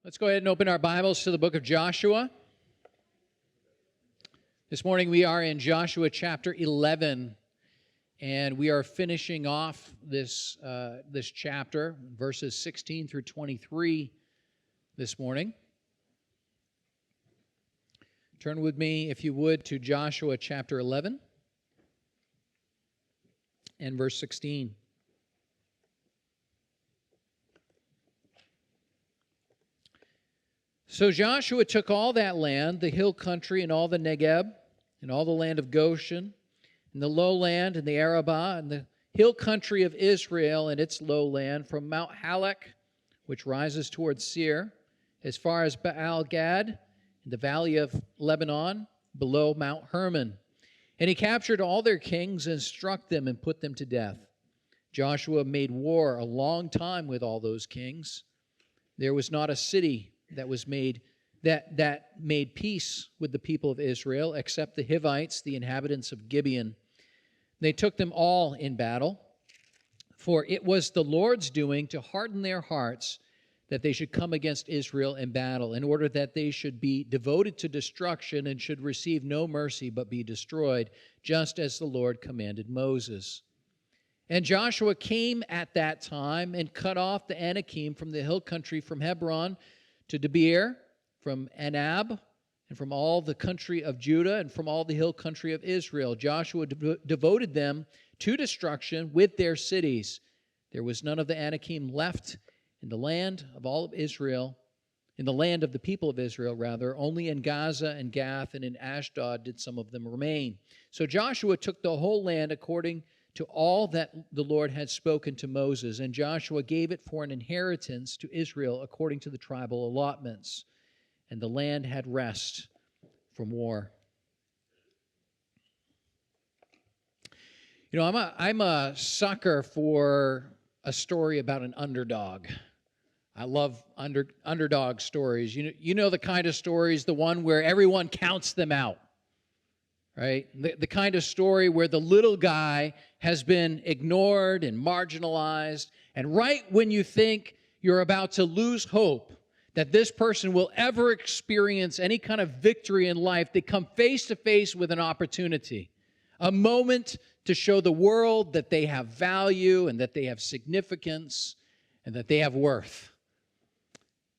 Let's go ahead and open our Bibles to the book of Joshua. This morning we are in Joshua chapter 11, and we are finishing off this chapter, verses 16 through 23 this morning. Turn with me, if you would, to Joshua chapter 11 and verse 16. So Joshua took all that land, the hill country and all the Negeb, and all the land of Goshen, and the lowland and the Arabah, and the hill country of Israel and its lowland, from Mount Halak, which rises towards Seir, as far as Baal-Gad, in the valley of Lebanon, below Mount Hermon. And he captured all their kings and struck them and put them to death. Joshua made war a long time with all those kings. There was not a city that made peace with the people of Israel, except the Hivites, the inhabitants of Gibeon. They took them all in battle, for it was the Lord's doing to harden their hearts that they should come against Israel in battle, in order that they should be devoted to destruction and should receive no mercy but be destroyed, just as the Lord commanded Moses. And Joshua came at that time and cut off the Anakim from the hill country from Hebron to Debir, from Anab, and from all the country of Judah, and from all the hill country of Israel. Joshua devoted them to destruction with their cities. There was none of the Anakim left in the land of all of Israel, in the land of the people of Israel, rather. Only in Gaza and Gath and in Ashdod did some of them remain. So Joshua took the whole land according to all that the Lord had spoken to Moses, and Joshua gave it for an inheritance to Israel according to the tribal allotments. And the land had rest from war. You know, I'm a sucker for a story about an underdog. I love underdog stories. You know the kind of stories, the one where everyone counts them out. Right? The kind of story where the little guy has been ignored and marginalized, and right when you think you're about to lose hope that this person will ever experience any kind of victory in life, they come face to face with an opportunity, a moment to show the world that they have value and that they have significance and that they have worth.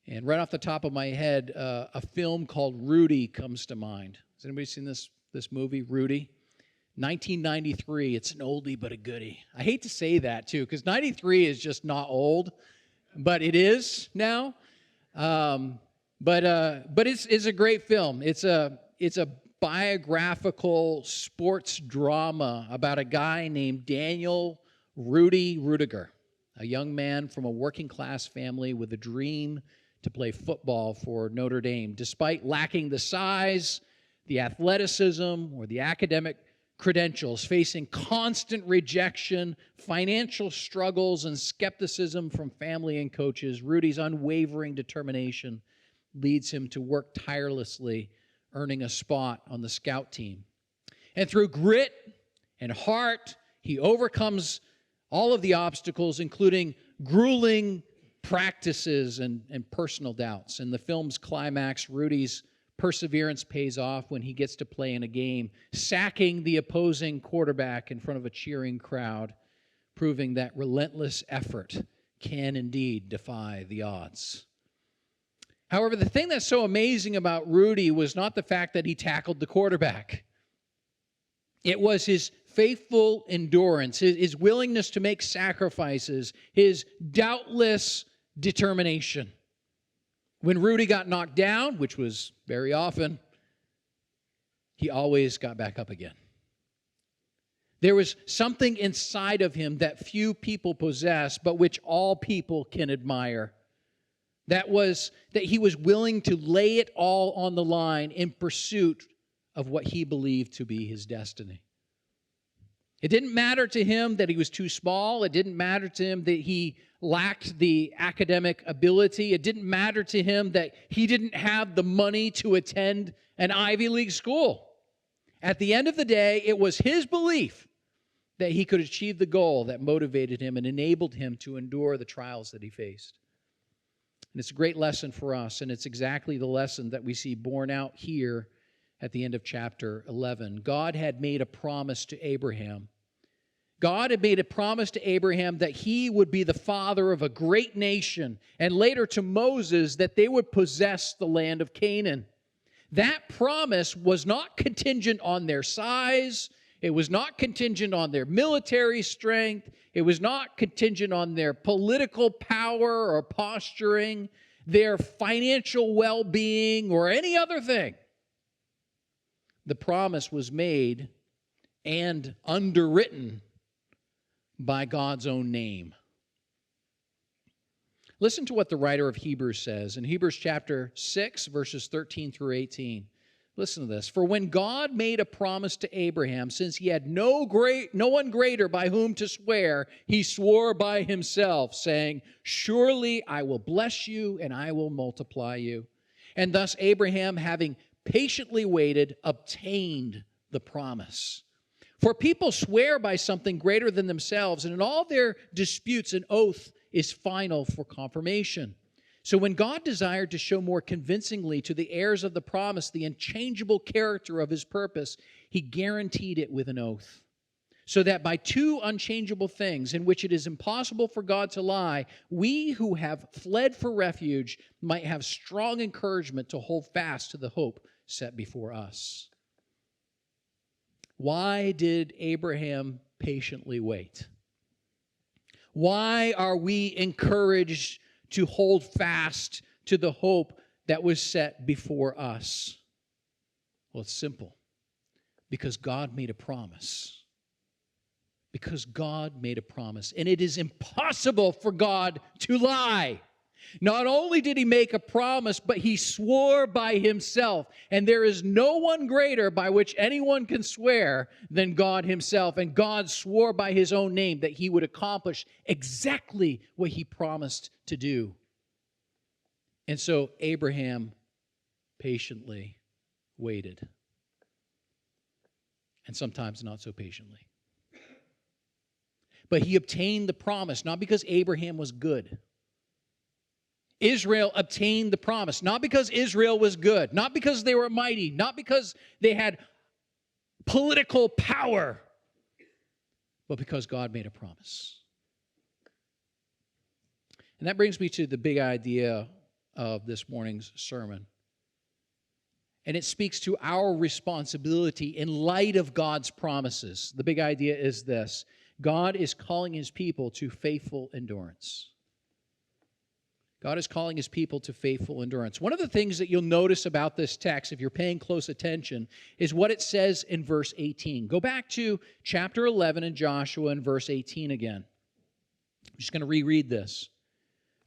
And right off the top of my head, a film called Rudy comes to mind. Has anybody seen this movie, Rudy? 1993. It's an oldie but a goodie. I hate to say that, too, because 93 is just not old, but it is now. But it's a great film. It's a biographical sports drama about a guy named Daniel Rudy Rudiger, a young man from a working-class family with a dream to play football for Notre Dame, despite lacking the size, the athleticism, or the academic credentials, facing constant rejection, financial struggles, and skepticism from family and coaches. Rudy's unwavering determination leads him to work tirelessly, earning a spot on the scout team. And through grit and heart, he overcomes all of the obstacles, including grueling practices and personal doubts. In the film's climax, Rudy's perseverance pays off when he gets to play in a game, sacking the opposing quarterback in front of a cheering crowd, proving that relentless effort can indeed defy the odds. However, the thing that's so amazing about Rudy was not the fact that he tackled the quarterback. It was his faithful endurance, his willingness to make sacrifices, his doubtless determination. When Rudy got knocked down, which was very often, he always got back up again. There was something inside of him that few people possess, but which all people can admire. That was that he was willing to lay it all on the line in pursuit of what he believed to be his destiny. It didn't matter to him that he was too small. It didn't matter to him that he lacked the academic ability. It didn't matter to him that he didn't have the money to attend an Ivy League school. At the end of the day, it was his belief that he could achieve the goal that motivated him and enabled him to endure the trials that he faced. And it's a great lesson for us, and it's exactly the lesson that we see borne out here at the end of chapter 11. God had made a promise to Abraham. God had made a promise to Abraham that he would be the father of a great nation, and later to Moses that they would possess the land of Canaan. That promise was not contingent on their size. It was not contingent on their military strength. It was not contingent on their political power or posturing, their financial well-being, or any other thing. The promise was made and underwritten by God's own name. Listen to what the writer of Hebrews says in Hebrews chapter 6, verses 13 through 18. Listen to this. For when God made a promise to Abraham, since he had no one greater by whom to swear, he swore by himself, saying, surely I will bless you and I will multiply you. And thus Abraham, having patiently waited, obtained the promise. For people swear by something greater than themselves, and in all their disputes an oath is final for confirmation. So when God desired to show more convincingly to the heirs of the promise the unchangeable character of his purpose, he guaranteed it with an oath. So that by two unchangeable things in which it is impossible for God to lie, we who have fled for refuge might have strong encouragement to hold fast to the hope set before us. Why did Abraham patiently wait? Why are we encouraged to hold fast to the hope that was set before us? Well, it's simple. Because God made a promise. Because God made a promise. And it is impossible for God to lie. Not only did he make a promise, but he swore by himself. And there is no one greater by which anyone can swear than God himself. And God swore by his own name that he would accomplish exactly what he promised to do. And so Abraham patiently waited. And sometimes not so patiently. But he obtained the promise, not because Abraham was good. Israel obtained the promise, not because Israel was good, not because they were mighty, not because they had political power, but because God made a promise. And that brings me to the big idea of this morning's sermon. And it speaks to our responsibility in light of God's promises. The big idea is this: God is calling his people to faithful endurance. God is calling his people to faithful endurance. One of the things that you'll notice about this text, if you're paying close attention, is what it says in verse 18. Go back to chapter 11 in Joshua and verse 18 again. I'm just going to reread this.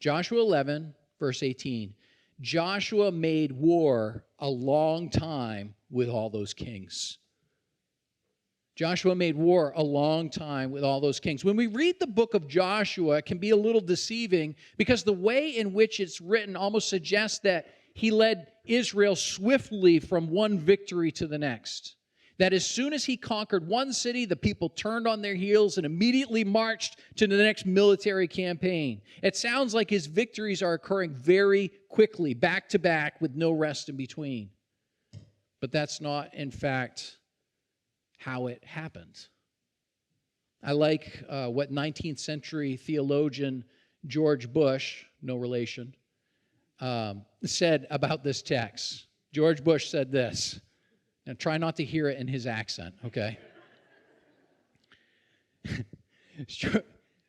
Joshua 11, verse 18. Joshua made war a long time with all those kings. Joshua made war a long time with all those kings. When we read the book of Joshua, it can be a little deceiving because the way in which it's written almost suggests that he led Israel swiftly from one victory to the next. That as soon as he conquered one city, the people turned on their heels and immediately marched to the next military campaign. It sounds like his victories are occurring very quickly, back to back, with no rest in between. But that's not, in fact, how it happened. I like what 19th century theologian George Bush, no relation, said about this text. George Bush said this. Now try not to hear it in his accent, okay?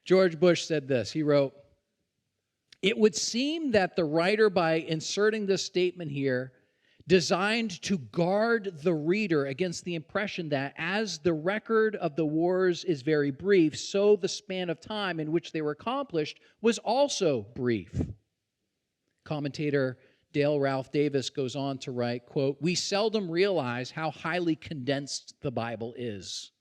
George Bush said this. He wrote, "It would seem that the writer, by inserting this statement here, designed to guard the reader against the impression that as the record of the wars is very brief, so the span of time in which they were accomplished was also brief." Commentator Dale Ralph Davis goes on to write, quote, "We seldom realize how highly condensed the Bible is.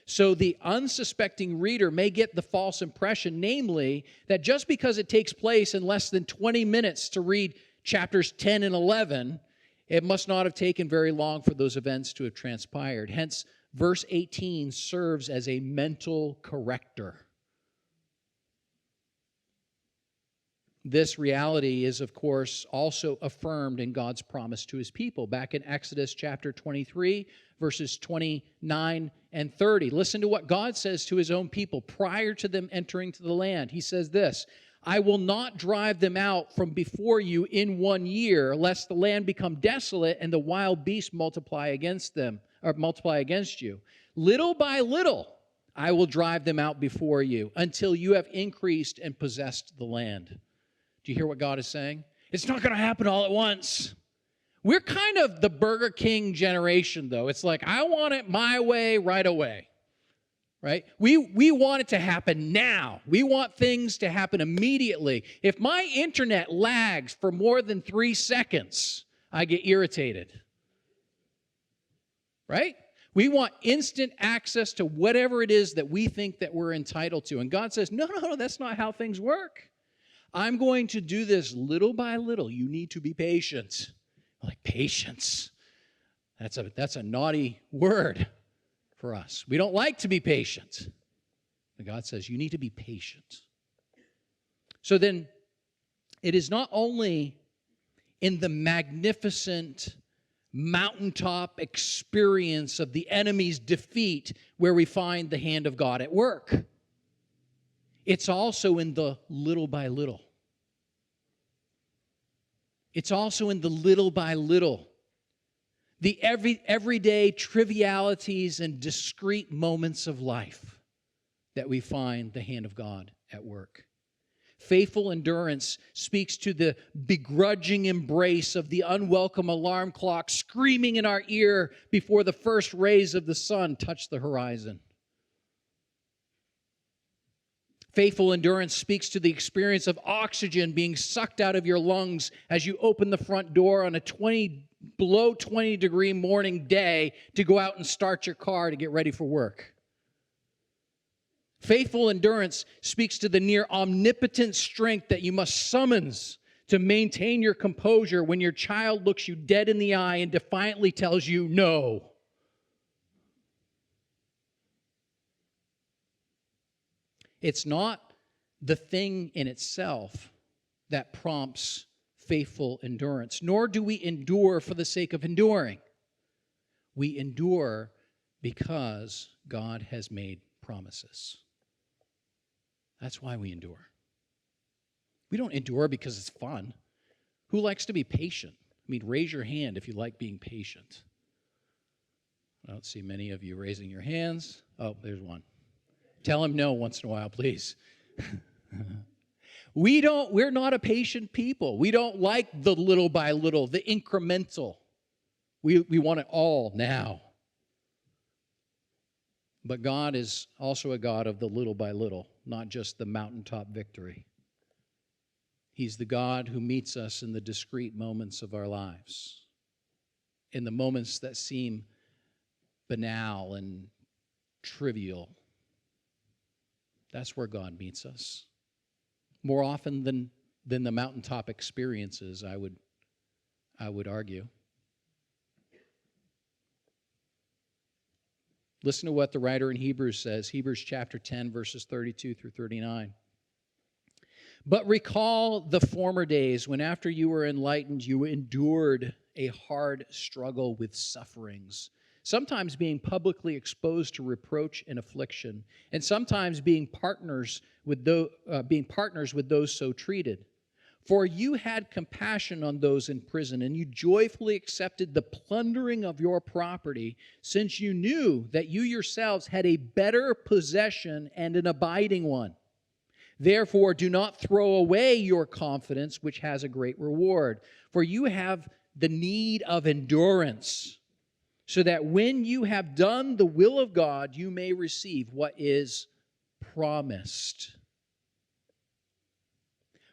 So the unsuspecting reader may get the false impression, namely, that just because it takes place in less than 20 minutes to read chapters 10 and 11, it must not have taken very long for those events to have transpired. Hence, verse 18 serves as a mental corrector. This reality is, of course, also affirmed in God's promise to his people. Back in Exodus chapter 23, verses 29 and 30. Listen to what God says to his own people prior to them entering to the land. He says this, I will not drive them out from before you in 1 year, lest the land become desolate and the wild beasts multiply against you. Little by little, I will drive them out before you until you have increased and possessed the land. Do you hear what God is saying? It's not going to happen all at once. We're kind of the Burger King generation, though. It's like, I want it my way right away, right? We want it to happen now. We want things to happen immediately. If my internet lags for more than 3 seconds, I get irritated, right? We want instant access to whatever it is that we think that we're entitled to. And God says, no, that's not how things work. I'm going to do this little by little. You need to be patient. Like, patience. That's a naughty word for us. We don't like to be patient. But God says you need to be patient. So then, it is not only in the magnificent mountaintop experience of the enemy's defeat where we find the hand of God at work. It's also in the little by little. It's also in the little by little. The everyday trivialities and discrete moments of life that we find the hand of God at work. Faithful endurance speaks to the begrudging embrace of the unwelcome alarm clock screaming in our ear before the first rays of the sun touch the horizon. Faithful endurance speaks to the experience of oxygen being sucked out of your lungs as you open the front door on a below 20 degree morning day to go out and start your car to get ready for work. Faithful endurance speaks to the near omnipotent strength that you must summon to maintain your composure when your child looks you dead in the eye and defiantly tells you no. It's not the thing in itself that prompts faithful endurance, nor do we endure for the sake of enduring. We endure because God has made promises. That's why we endure. We don't endure because it's fun. Who likes to be patient? I mean, raise your hand if you like being patient. I don't see many of you raising your hands. Oh, there's one. Tell him no once in a while, please. We're not a patient people. We don't like the little by little, the incremental. We want it all now. But God is also a God of the little by little, not just the mountaintop victory. He's the God who meets us in the discrete moments of our lives, in the moments that seem banal and trivial. That's where God meets us. More often than the mountaintop experiences, I would argue. Listen to what the writer in Hebrews says, Hebrews chapter 10, verses 32 through 39. But recall the former days when after you were enlightened, you endured a hard struggle with sufferings, sometimes being publicly exposed to reproach and affliction, and sometimes being partners with those so treated. For you had compassion on those in prison, and you joyfully accepted the plundering of your property, since you knew that you yourselves had a better possession and an abiding one. Therefore, do not throw away your confidence, which has a great reward, for you have the need of endurance, so that when you have done the will of God, you may receive what is promised.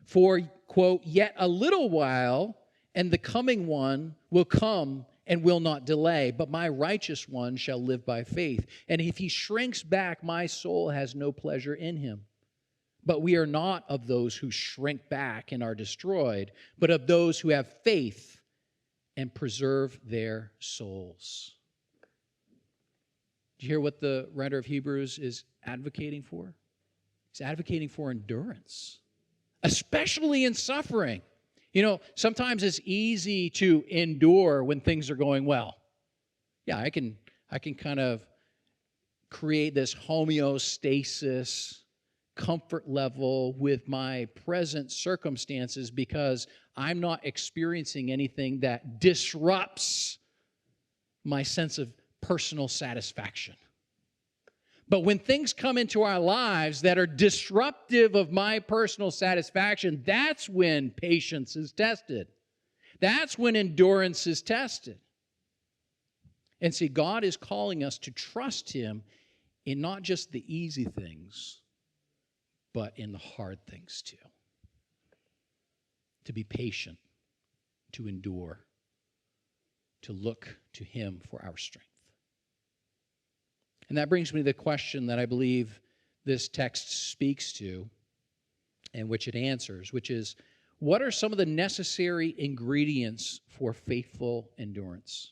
For, quote, yet a little while, and the coming one will come and will not delay, but my righteous one shall live by faith. And if he shrinks back, my soul has no pleasure in him. But we are not of those who shrink back and are destroyed, but of those who have faith and preserve their souls. Do you hear what the writer of Hebrews is advocating for? He's advocating for endurance. especially in suffering. You know, sometimes it's easy to endure when things are going well. Yeah, I can kind of create this homeostasis, comfort level with my present circumstances because I'm not experiencing anything that disrupts my sense of personal satisfaction. But when things come into our lives that are disruptive of my personal satisfaction, that's when patience is tested. That's when endurance is tested. And see, God is calling us to trust Him in not just the easy things, but in the hard things too. To be patient, to endure, to look to Him for our strength. And that brings me to the question that I believe this text speaks to and which it answers, which is, what are some of the necessary ingredients for faithful endurance?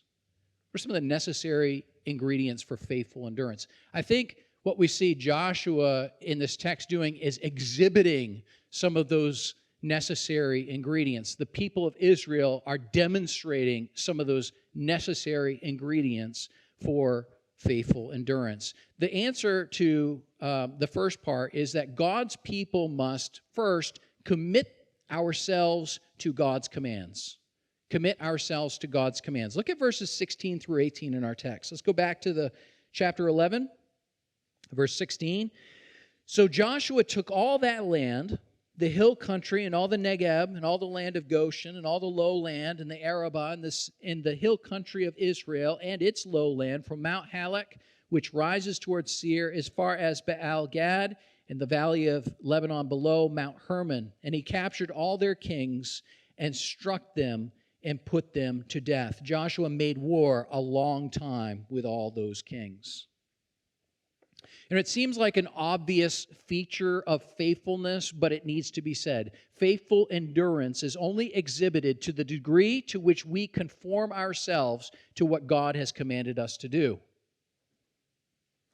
What are some of the necessary ingredients for faithful endurance? I think what we see Joshua in this text doing is exhibiting some of those necessary ingredients. The people of Israel are demonstrating some of those necessary ingredients for faithful endurance. The answer to the first part is that God's people must first commit ourselves to God's commands. Commit ourselves to God's commands. Look at verses 16 through 18 in our text. Let's go back to the chapter 11, verse 16. So Joshua took all that land, the hill country and all the Negeb and all the land of Goshen and all the lowland and the Arabah and the hill country of Israel and its lowland from Mount Halak, which rises towards Seir, as far as Baal-Gad in the valley of Lebanon below Mount Hermon. And he captured all their kings and struck them and put them to death. Joshua made war a long time with all those kings. And it seems like an obvious feature of faithfulness, but it needs to be said. Faithful endurance is only exhibited to the degree to which we conform ourselves to what God has commanded us to do.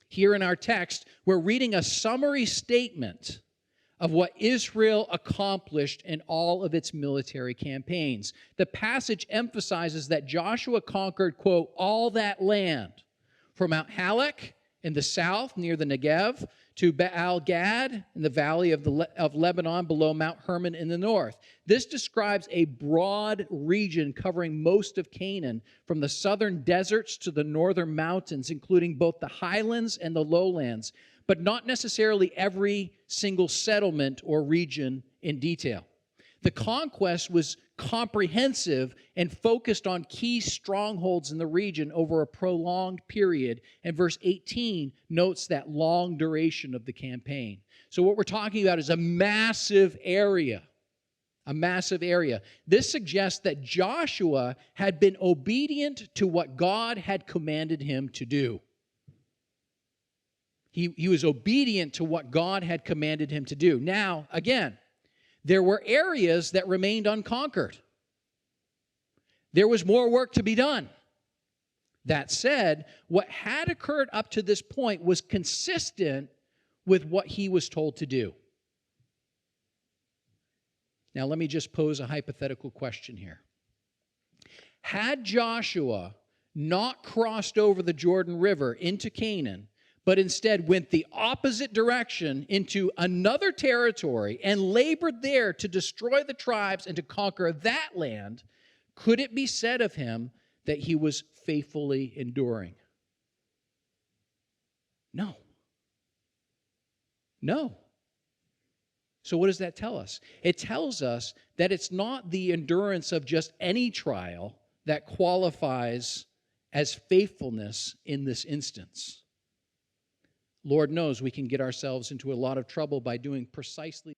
Here in our text, we're reading a summary statement of what Israel accomplished in all of its military campaigns. The passage emphasizes that Joshua conquered, quote, all that land from Mount Halak in the south near the Negev to Baal-Gad in the valley of Lebanon below Mount Hermon in the north. This describes a broad region covering most of Canaan, from the southern deserts to the northern mountains, including both the highlands and the lowlands, but not necessarily every single settlement or region in detail. The conquest was comprehensive and focused on key strongholds in the region over a prolonged period. And verse 18 notes that long duration of the campaign. So what we're talking about is a massive area. A massive area. This suggests that Joshua had been obedient to what God had commanded him to do. He was obedient to what God had commanded him to do. Now, again, there were areas that remained unconquered. There was more work to be done. That said, what had occurred up to this point was consistent with what he was told to do. Now, let me just pose a hypothetical question here. Had Joshua not crossed over the Jordan River into Canaan, but instead went the opposite direction into another territory and labored there to destroy the tribes and to conquer that land, could it be said of him that he was faithfully enduring? No. No. So what does that tell us? It tells us that it's not the endurance of just any trial that qualifies as faithfulness in this instance. Lord knows we can get ourselves into a lot of trouble by doing precisely